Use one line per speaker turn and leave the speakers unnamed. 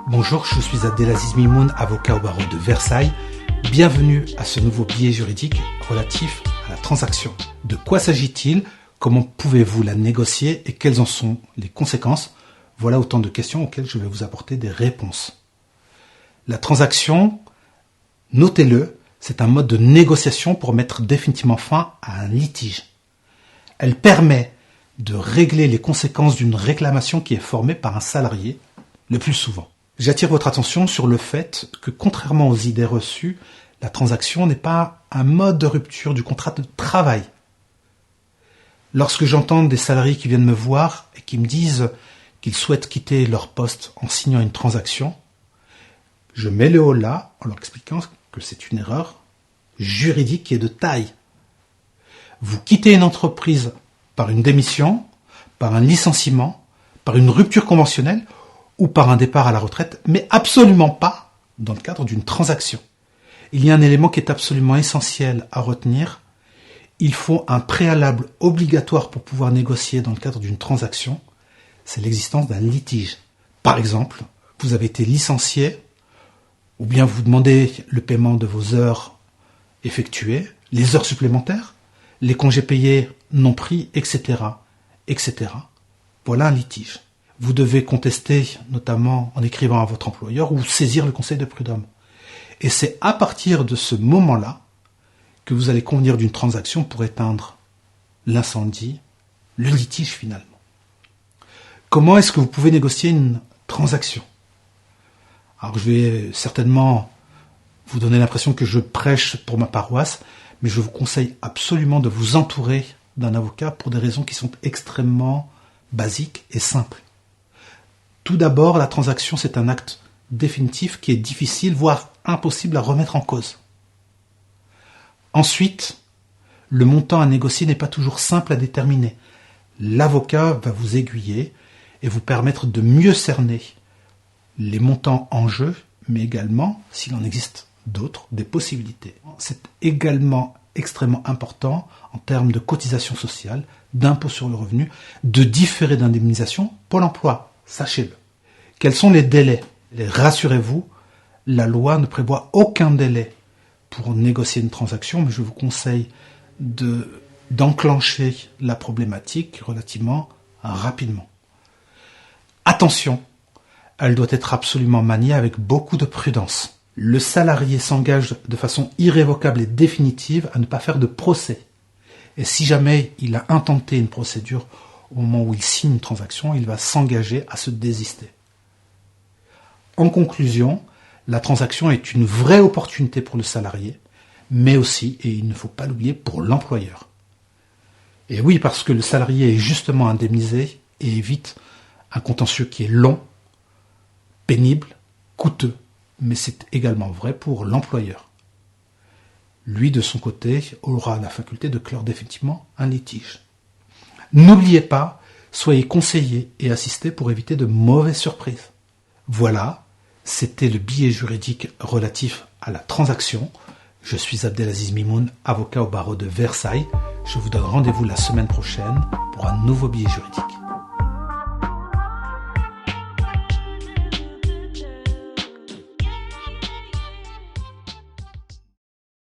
Bonjour, je suis Abdelaziz Mimoun, avocat au barreau de Versailles. Bienvenue à ce nouveau billet juridique relatif à la transaction. De quoi s'agit-il? Comment pouvez-vous la négocier et quelles en sont les conséquences? Voilà autant de questions auxquelles je vais vous apporter des réponses. La transaction, notez-le, c'est un mode de négociation pour mettre définitivement fin à un litige. Elle permet de régler les conséquences d'une réclamation qui est formée par un salarié, le plus souvent. J'attire votre attention sur le fait que, contrairement aux idées reçues, la transaction n'est pas un mode de rupture du contrat de travail. Lorsque j'entends des salariés qui viennent me voir et qui me disent qu'ils souhaitent quitter leur poste en signant une transaction, je mets le holà en leur expliquant que c'est une erreur juridique qui est de taille. Vous quittez une entreprise par une démission, par un licenciement, par une rupture conventionnelle ou par un départ à la retraite, mais absolument pas dans le cadre d'une transaction. Il y a un élément qui est absolument essentiel à retenir. Il faut un préalable obligatoire pour pouvoir négocier dans le cadre d'une transaction, c'est l'existence d'un litige. Par exemple, vous avez été licencié, ou bien vous demandez le paiement de vos heures effectuées, les heures supplémentaires, les congés payés non pris, etc., etc. Voilà un litige. Vous devez contester, notamment en écrivant à votre employeur, ou saisir le conseil de prud'homme. Et c'est à partir de ce moment-là que vous allez convenir d'une transaction pour éteindre l'incendie, le litige finalement. Comment est-ce que vous pouvez négocier une transaction? Alors je vais certainement vous donner l'impression que je prêche pour ma paroisse, mais je vous conseille absolument de vous entourer d'un avocat pour des raisons qui sont extrêmement basiques et simples. Tout d'abord, la transaction, c'est un acte définitif qui est difficile, voire impossible à remettre en cause. Ensuite, le montant à négocier n'est pas toujours simple à déterminer. L'avocat va vous aiguiller et vous permettre de mieux cerner les montants en jeu, mais également, s'il en existe d'autres, des possibilités. C'est également extrêmement important en termes de cotisation sociale, d'impôt sur le revenu, de différé d'indemnisation pour l'emploi. Sachez-le. Quels sont les délais? Rassurez-vous, la loi ne prévoit aucun délai pour négocier une transaction, mais je vous conseille d'enclencher la problématique relativement rapidement. Attention, elle doit être absolument maniée avec beaucoup de prudence. Le salarié s'engage de façon irrévocable et définitive à ne pas faire de procès. Et si jamais il a intenté une procédure au moment où il signe une transaction, il va s'engager à se désister. En conclusion, la transaction est une vraie opportunité pour le salarié, mais aussi, et il ne faut pas l'oublier, pour l'employeur. Et oui, parce que le salarié est justement indemnisé et évite un contentieux qui est long, pénible, coûteux, mais c'est également vrai pour l'employeur. Lui, de son côté, aura la faculté de clore définitivement un litige. N'oubliez pas, soyez conseillé et assisté pour éviter de mauvaises surprises. Voilà, c'était le billet juridique relatif à la transaction. Je suis Abdelaziz Mimoun, avocat au barreau de Versailles. Je vous donne rendez-vous la semaine prochaine pour un nouveau billet juridique.